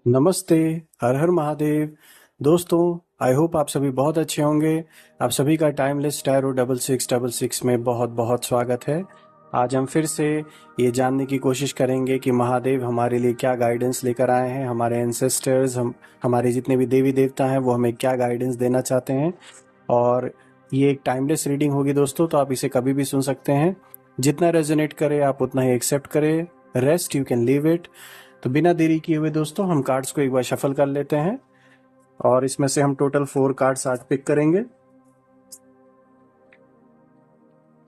नमस्ते, हर हर महादेव। दोस्तों, आई होप आप सभी बहुत अच्छे होंगे। आप सभी का टाइमलेस टैरो 6666 में बहुत बहुत स्वागत है। आज हम फिर से ये जानने की कोशिश करेंगे कि महादेव हमारे लिए क्या गाइडेंस लेकर आए हैं। हमारे एंसेस्टर्स, हमारे जितने भी देवी देवता हैं वो हमें क्या गाइडेंस देना चाहते हैं। और ये एक टाइमलेस रीडिंग होगी दोस्तों, तो आप इसे कभी भी सुन सकते हैं। जितना रेजोनेट करे आप उतना ही एक्सेप्ट करें, rest you can leave it. तो बिना देरी किए हुए दोस्तों, हम कार्ड्स को एक बार शफल कर लेते हैं और इसमें से हम टोटल 4 कार्ड्स आज पिक करेंगे।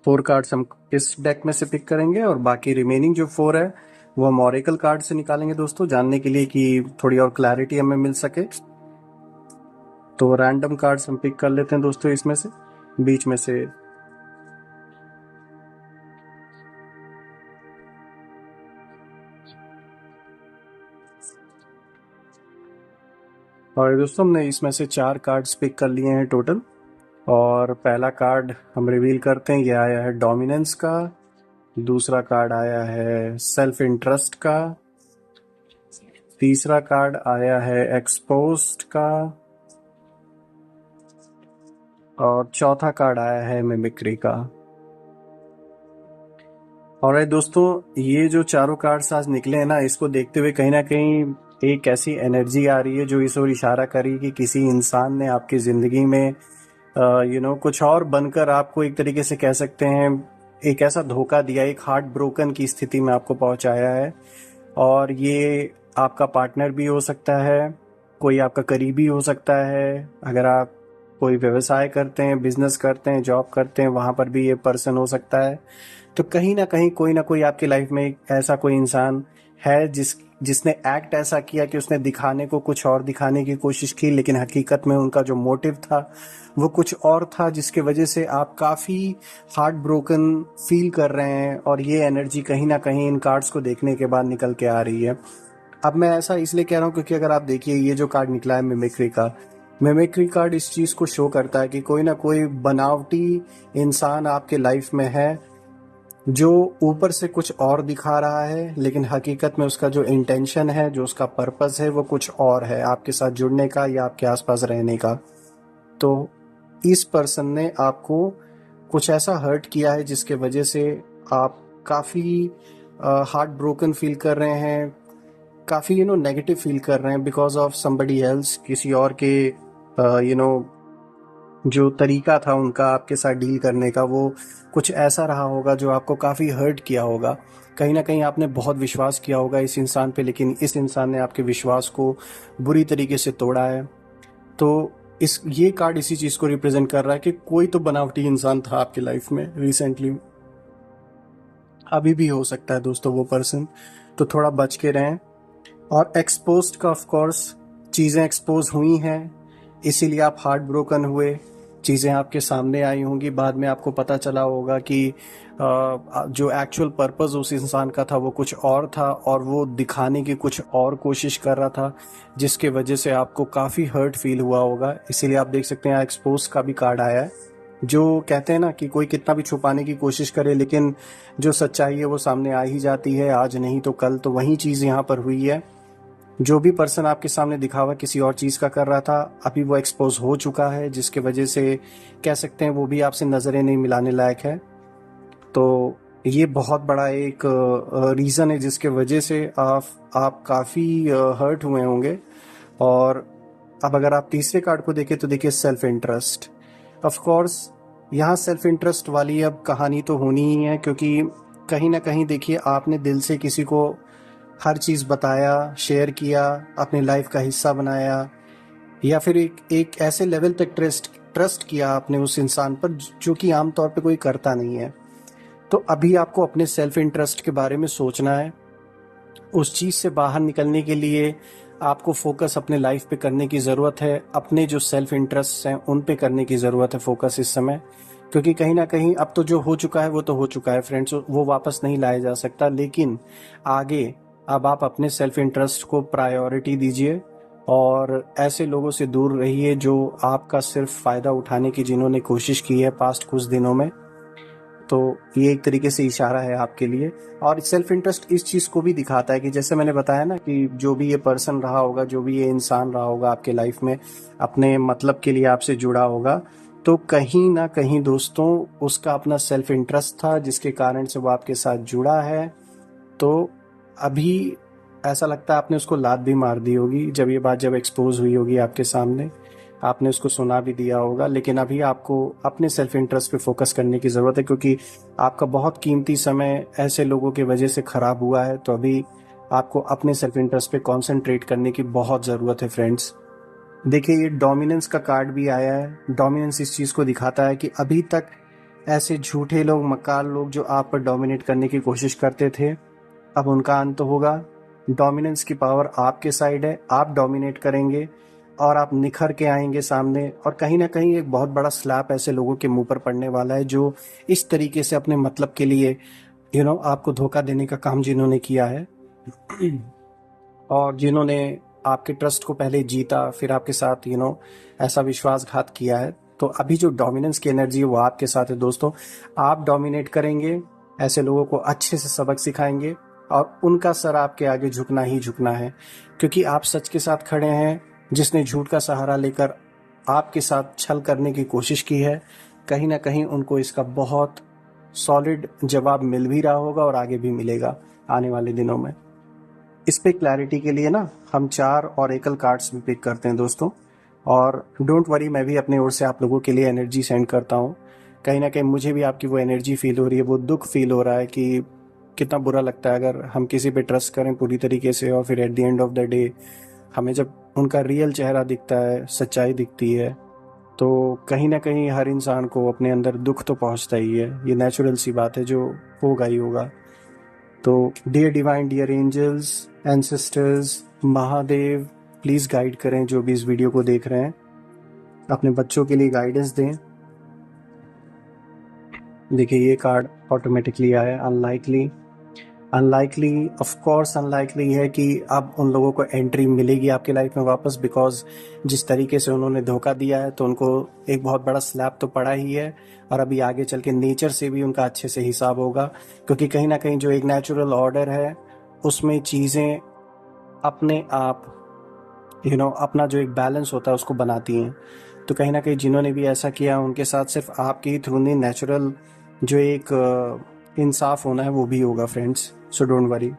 4 कार्ड्स हम इस डेक में से पिक करेंगे और बाकी रिमेनिंग जो 4 है वो हम ऑरेकल कार्ड से निकालेंगे दोस्तों, जानने के लिए कि थोड़ी और क्लैरिटी हमें मिल सके। तो रैंडम कार्ड्स हम पिक कर लेते हैं दोस्तों इसमें से, बीच में से। और दोस्तों हमने इसमें से 4 कार्ड्स पिक कर लिए हैं टोटल। और पहला कार्ड हम रिवील करते हैं, ये आया है डोमिनेंस का। दूसरा कार्ड आया है सेल्फ इंटरेस्ट का। तीसरा कार्ड आया है एक्सपोज्ड का। और चौथा कार्ड आया है मिमिक्री का। और दोस्तों, ये जो चारों कार्ड्स आज निकले हैं ना, इसको देखते हुए कहीं ना कहीं एक ऐसी एनर्जी आ रही है जो इस ओर इशारा करी कि किसी इंसान ने आपकी जिंदगी में कुछ और बनकर आपको एक तरीके से कह सकते हैं एक ऐसा धोखा दिया, एक हार्ट ब्रोकन की स्थिति में आपको पहुंचाया है। और ये आपका पार्टनर भी हो सकता है, कोई आपका करीबी हो सकता है। अगर आप कोई व्यवसाय करते हैं, बिजनेस करते हैं, जॉब करते हैं, वहां पर भी ये पर्सन हो सकता है। तो कहीं ना कहीं कोई ना कोई आपकी लाइफ में ऐसा कोई इंसान है जिसने एक्ट ऐसा किया कि उसने दिखाने को कुछ और दिखाने की कोशिश की, लेकिन हकीकत में उनका जो मोटिव था वो कुछ और था, जिसके वजह से आप काफ़ी हार्ट ब्रोकन फील कर रहे हैं। और ये एनर्जी कहीं ना कहीं इन कार्ड्स को देखने के बाद निकल के आ रही है। अब मैं ऐसा इसलिए कह रहा हूँ क्योंकि अगर आप देखिए, ये जो कार्ड निकला है मिमिक्री का, मिमिक्री कार्ड इस चीज़ को शो करता है कि कोई ना कोई बनावटी इंसान आपके लाइफ में है जो ऊपर से कुछ और दिखा रहा है, लेकिन हकीकत में उसका जो इंटेंशन है, जो उसका पर्पस है, वो कुछ और है आपके साथ जुड़ने का या आपके आसपास रहने का। तो इस पर्सन ने आपको कुछ ऐसा हर्ट किया है जिसके वजह से आप काफ़ी हार्ट ब्रोकन फील कर रहे हैं, काफ़ी नेगेटिव फील कर रहे हैं बिकॉज ऑफ समबडी एल्स, किसी और के जो तरीका था उनका आपके साथ डील करने का, वो कुछ ऐसा रहा होगा जो आपको काफ़ी हर्ट किया होगा। कहीं ना कहीं आपने बहुत विश्वास किया होगा इस इंसान पे, लेकिन इस इंसान ने आपके विश्वास को बुरी तरीके से तोड़ा है। तो ये कार्ड इसी चीज़ को रिप्रेजेंट कर रहा है कि कोई तो बनावटी इंसान था आपकी लाइफ में रिसेंटली, अभी भी हो सकता है दोस्तों वो पर्सन। तो थोड़ा बच के रहें। और एक्सपोज्ड का ऑफ कोर्स, चीज़ें एक्सपोज हुई हैं, इसीलिए आप हार्ट ब्रोकन हुए। चीज़ें आपके सामने आई होंगी, बाद में आपको पता चला होगा कि जो एक्चुअल पर्पस उस इंसान का था वो कुछ और था, और वो दिखाने की कुछ और कोशिश कर रहा था, जिसके वजह से आपको काफ़ी हर्ट फील हुआ होगा। इसीलिए आप देख सकते हैं एक्सपोज का भी कार्ड आया है, जो कहते हैं ना कि कोई कितना भी छुपाने की कोशिश करे, लेकिन जो सच्चाई है वो सामने आ ही जाती है, आज नहीं तो कल। तो वही चीज़ यहाँ पर हुई है। जो भी पर्सन आपके सामने दिखावा किसी और चीज़ का कर रहा था, अभी वो एक्सपोज हो चुका है, जिसके वजह से कह सकते हैं वो भी आपसे नज़रें नहीं मिलाने लायक है। तो ये बहुत बड़ा एक रीज़न है जिसके वजह से आप काफ़ी हर्ट हुए होंगे। और अब अगर आप तीसरे कार्ड को देखें तो देखिए सेल्फ इंटरेस्ट। ऑफ कोर्स यहाँ सेल्फ इंटरेस्ट वाली अब कहानी तो होनी ही है, क्योंकि कहीं ना कहीं देखिए आपने दिल से किसी को हर चीज़ बताया, शेयर किया, अपनी लाइफ का हिस्सा बनाया, या फिर एक ऐसे लेवल तक ट्रस्ट किया आपने उस इंसान पर जो कि आमतौर पे कोई करता नहीं है। तो अभी आपको अपने सेल्फ इंटरेस्ट के बारे में सोचना है। उस चीज़ से बाहर निकलने के लिए आपको फोकस अपने लाइफ पे करने की ज़रूरत है। अपने जो सेल्फ इंटरेस्ट हैं उन पे करने की ज़रूरत है फोकस इस समय, क्योंकि कहीं ना कहीं अब तो जो हो चुका है वो तो हो चुका है फ्रेंड्स, वो वापस नहीं लाया जा सकता। लेकिन आगे अब आप अपने सेल्फ इंटरेस्ट को प्रायोरिटी दीजिए और ऐसे लोगों से दूर रहिए जो आपका सिर्फ फ़ायदा उठाने की जिन्होंने कोशिश की है पास्ट कुछ दिनों में। तो ये एक तरीके से इशारा है आपके लिए। और सेल्फ इंटरेस्ट इस चीज़ को भी दिखाता है कि जैसे मैंने बताया ना कि जो भी ये पर्सन रहा होगा, जो भी ये इंसान रहा होगा आपके लाइफ में, अपने मतलब के लिए आपसे जुड़ा होगा, तो कहीं ना कहीं दोस्तों उसका अपना सेल्फ इंटरेस्ट था जिसके कारण से वो आपके साथ जुड़ा है। तो अभी ऐसा लगता है आपने उसको लात भी मार दी होगी जब ये बात जब एक्सपोज हुई होगी आपके सामने, आपने उसको सुना भी दिया होगा, लेकिन अभी आपको अपने सेल्फ इंटरेस्ट पे फोकस करने की ज़रूरत है क्योंकि आपका बहुत कीमती समय ऐसे लोगों की वजह से ख़राब हुआ है। तो अभी आपको अपने सेल्फ इंटरेस्ट पे कॉन्सेंट्रेट करने की बहुत ज़रूरत है फ्रेंड्स। देखिए ये डोमिनेंस का कार्ड भी आया है। डोमिनेंस इस चीज़ को दिखाता है कि अभी तक ऐसे झूठे लोग, मक्कार लोग जो आप पर डोमिनेट करने की कोशिश करते थे, अब उनका अंत होगा। डोमिनेंस की पावर आपके साइड है, आप डोमिनेट करेंगे और आप निखर के आएंगे सामने। और कहीं ना कहीं एक बहुत बड़ा स्लैप ऐसे लोगों के मुंह पर पड़ने वाला है जो इस तरीके से अपने मतलब के लिए आपको धोखा देने का काम जिन्होंने किया है और जिन्होंने आपके ट्रस्ट को पहले जीता, फिर आपके साथ ऐसा विश्वासघात किया है। तो अभी जो डोमिनेंस की एनर्जी है वो आपके साथ है दोस्तों। आप डोमिनेट करेंगे, ऐसे लोगों को अच्छे से सबक सिखाएंगे और उनका सर आपके आगे झुकना ही झुकना है क्योंकि आप सच के साथ खड़े हैं। जिसने झूठ का सहारा लेकर आपके साथ छल करने की कोशिश की है, कहीं ना कहीं उनको इसका बहुत सॉलिड जवाब मिल भी रहा होगा और आगे भी मिलेगा आने वाले दिनों में। इस पे क्लैरिटी के लिए ना हम 4 ऑरेकल कार्ड्स भी पिक करते हैं दोस्तों। और डोंट वरी, मैं भी अपने ओर से आप लोगों के लिए एनर्जी सेंड करता हूँ। कहीं ना कहीं मुझे भी आपकी वो एनर्जी फील हो रही है, वो दुख फील हो रहा है कि कितना बुरा लगता है अगर हम किसी पे ट्रस्ट करें पूरी तरीके से और फिर at the end of the day हमें जब उनका रियल चेहरा दिखता है, सच्चाई दिखती है, तो कहीं ना कहीं हर इंसान को अपने अंदर दुख तो पहुंचता ही है। ये नेचुरल सी बात है, जो होगा ही होगा। तो dear divine, dear angels, ancestors, Mahadev, please guide करें जो भी इस वीडियो को देख रहे हैं, अपने बच्चों के लिए गाइडेंस दें। देखिए ये कार्ड ऑटोमेटिकली आया, unlikely. Unlikely, of course unlikely है कि अब उन लोगों को एंट्री मिलेगी आपकी लाइफ में वापस, बिकॉज जिस तरीके से उन्होंने धोखा दिया है तो उनको एक बहुत बड़ा स्लैप तो पड़ा ही है। और अभी आगे चल के नेचर से भी उनका अच्छे से हिसाब होगा क्योंकि कहीं ना कहीं जो एक नेचुरल ऑर्डर है उसमें चीज़ें अपने आप अपना जो एक बैलेंस होता है उसको बनाती हैं। तो कहीं ना कहीं जिन्होंने भी ऐसा किया उनके साथ सिर्फ आपके ही थ्रू नहीं, नेचुरल जो एक इंसाफ होना है वो भी होगा फ्रेंड्स। So don't worry.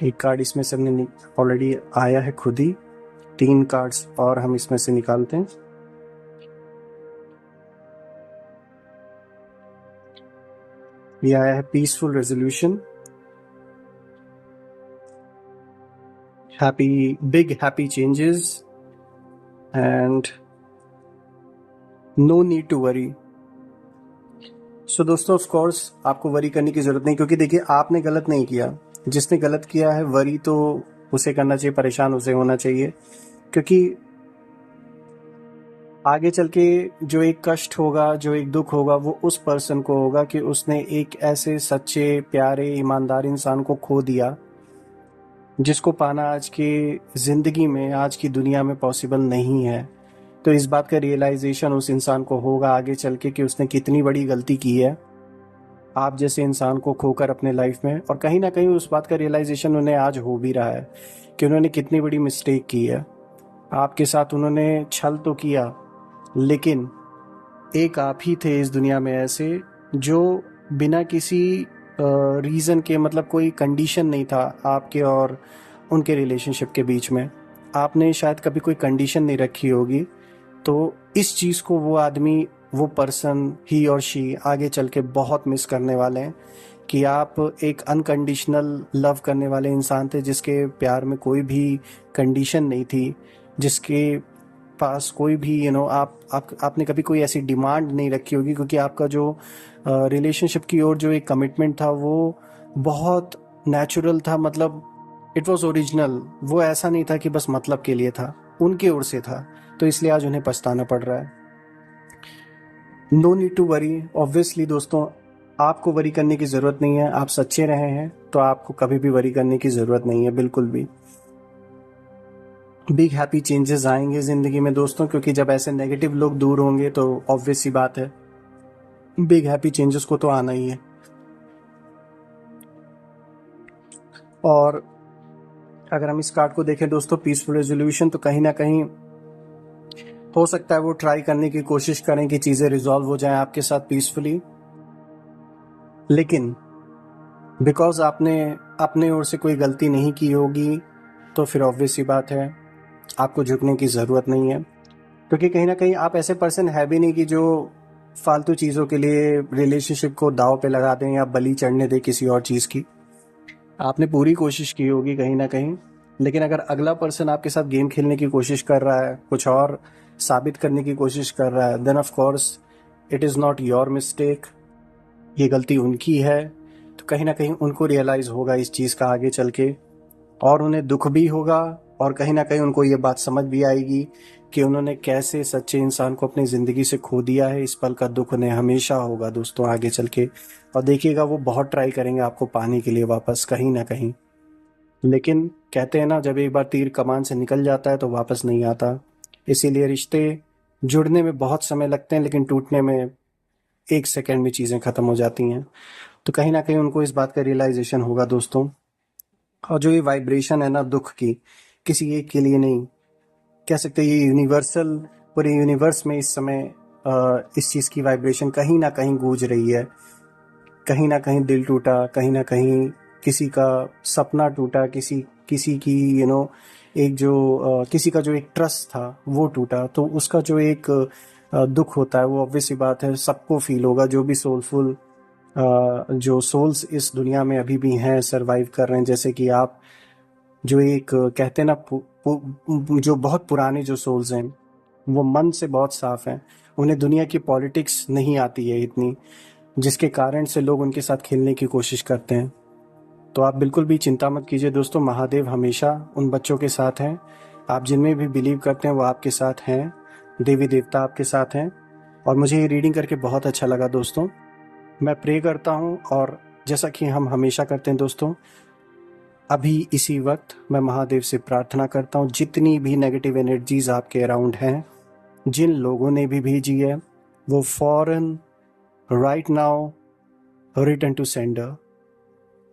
एक कार्ड इसमें से हमने ऑलरेडी आया है खुद ही, 3 कार्ड्स और हम इसमें से निकालते हैं। ये आया है peaceful resolution, happy, big happy changes and no need to worry. So दोस्तों ऑफ कोर्स आपको वरी करने की जरूरत नहीं क्योंकि देखिए आपने गलत नहीं किया। जिसने गलत किया है वरी तो उसे करना चाहिए, परेशान उसे होना चाहिए, क्योंकि आगे चल के जो एक कष्ट होगा, जो एक दुख होगा वो उस पर्सन को होगा कि उसने एक ऐसे सच्चे, प्यारे, ईमानदार इंसान को खो दिया जिसको पाना आज की ज़िंदगी में, आज की दुनिया में पॉसिबल नहीं है। तो इस बात का रियलाइजेशन उस इंसान को होगा आगे चल के कि उसने कितनी बड़ी गलती की है आप जैसे इंसान को खोकर अपने लाइफ में। और कहीं ना कहीं उस बात का रियलाइजेशन उन्हें आज हो भी रहा है कि उन्होंने कितनी बड़ी मिस्टेक की है। आपके साथ उन्होंने छल तो किया, लेकिन एक आप ही थे इस दुनिया में ऐसे जो बिना किसी रीज़न के, मतलब कोई कंडीशन नहीं था आपके और उनके रिलेशनशिप के बीच में, आपने शायद कभी कोई कंडीशन नहीं रखी होगी। तो इस चीज़ को वो आदमी, वो पर्सन, ही और शी आगे चल के बहुत मिस करने वाले हैं कि आप एक अनकंडीशनल लव करने वाले इंसान थे जिसके प्यार में कोई भी कंडीशन नहीं थी, जिसके पास कोई भी आपने कभी कोई ऐसी डिमांड नहीं रखी होगी क्योंकि आपका जो रिलेशनशिप की ओर जो एक कमिटमेंट था वो बहुत नेचुरल था। मतलब इट वॉज ओरिजिनल, वो ऐसा नहीं था कि बस मतलब के लिए था, उनकी ओर से था। तो इसलिए आज उन्हें पछताना पड़ रहा है। No need to worry. Obviously दोस्तों आपको वरी करने की ज़रूरत नहीं है, आप सच्चे रहे हैं तो आपको कभी भी वरी करने की ज़रूरत नहीं है, बिल्कुल भी। बिग हैप्पी चेंजेस आएंगे ज़िंदगी में दोस्तों, क्योंकि जब ऐसे नेगेटिव लोग दूर होंगे तो ऑब्वियस सी बात है बिग हैप्पी चेंजेस को तो आना ही है। और अगर हम इस कार्ड को देखें दोस्तों, पीसफुल रेजोल्यूशन, तो कहीं ना कहीं हो सकता है वो ट्राई करने की कोशिश करें कि चीज़ें रिजॉल्व हो जाएं आपके साथ पीसफुली, लेकिन बिकॉज आपने अपने ओर से कोई गलती नहीं की होगी तो फिर ऑब्वियस सी बात है आपको झुकने की ज़रूरत नहीं है, क्योंकि कहीं ना कहीं आप ऐसे पर्सन है भी नहीं कि जो फालतू चीज़ों के लिए रिलेशनशिप को दाव पे लगा दें या बलि चढ़ने दें किसी और चीज़ की। आपने पूरी कोशिश की होगी कहीं ना कहीं, लेकिन अगर अगला पर्सन आपके साथ गेम खेलने की कोशिश कर रहा है, कुछ और साबित करने की कोशिश कर रहा है, then of course it is not your mistake, ये गलती उनकी है। तो कहीं ना कहीं उनको रियलाइज़ होगा इस चीज़ का आगे चल के, और उन्हें दुख भी होगा, और कहीं ना कहीं उनको ये बात समझ भी आएगी कि उन्होंने कैसे सच्चे इंसान को अपनी ज़िंदगी से खो दिया है। इस पल का दुख उन्हें हमेशा होगा दोस्तों आगे चल के, और देखिएगा वो बहुत ट्राई करेंगे आपको पाने के लिए वापस कहीं ना कहीं, लेकिन कहते हैं ना, जब एक बार तीर कमान से निकल जाता है तो वापस नहीं आता। इसीलिए रिश्ते जुड़ने में बहुत समय लगते हैं, लेकिन टूटने में 1 सेकंड में चीज़ें ख़त्म हो जाती हैं। तो कहीं ना कहीं उनको इस बात का रियलाइजेशन होगा दोस्तों। और जो ये वाइब्रेशन है ना दुख की, किसी एक के लिए नहीं, कह सकते हैं ये यूनिवर्सल, पूरे यूनिवर्स में इस समय इस चीज़ की वाइब्रेशन कहीं ना कहीं गूंज रही है। कहीं ना कहीं दिल टूटा, कहीं ना कहीं किसी का सपना टूटा, किसी किसी की एक जो किसी का जो एक ट्रस्ट था वो टूटा, तो उसका जो एक दुख होता है वो ऑब्वियस सी बात है सबको फील होगा। जो भी सोलफुल जो सोल्स इस दुनिया में अभी भी हैं, सरवाइव कर रहे हैं, जैसे कि आप, जो एक कहते हैं ना जो बहुत पुराने जो सोल्स हैं वो मन से बहुत साफ हैं, उन्हें दुनिया की पॉलिटिक्स नहीं आती है इतनी, जिसके कारण से लोग उनके साथ खेलने की कोशिश करते हैं। तो आप बिल्कुल भी चिंता मत कीजिए दोस्तों, महादेव हमेशा उन बच्चों के साथ हैं। आप जिनमें भी बिलीव करते हैं वो आपके साथ हैं, देवी देवता आपके साथ हैं। और मुझे ये रीडिंग करके बहुत अच्छा लगा दोस्तों। मैं प्रे करता हूँ, और जैसा कि हम हमेशा करते हैं दोस्तों, अभी इसी वक्त मैं महादेव से प्रार्थना करता हूँ जितनी भी नेगेटिव एनर्जीज आपके अराउंड हैं, जिन लोगों ने भी भेजी है, वो फॉरन right now return to sender,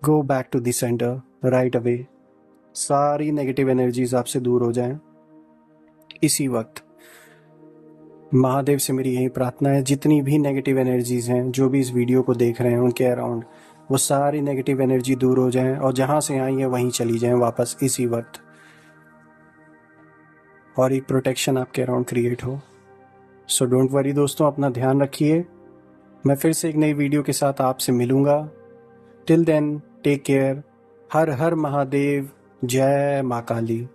go back to the center right away. सारी नेगेटिव एनर्जीज आपसे दूर हो जाएं इसी वक्त। महादेव से मेरी यही प्रार्थना है, जितनी भी नेगेटिव एनर्जीज हैं, जो भी इस वीडियो को देख रहे हैं उनके अराउंड, वो सारी नेगेटिव एनर्जी दूर हो जाएं, और जहां से आई है वहीं चली जाएं वापस इसी वक्त, और एक प्रोटेक्शन आपके अराउंड क्रिएट हो। सो डोंट वरी दोस्तों, अपना ध्यान रखिए। मैं फिर से एक नई वीडियो के साथ आपसे मिलूंगा। Till then take care. हर हर महादेव। जय माँ काली।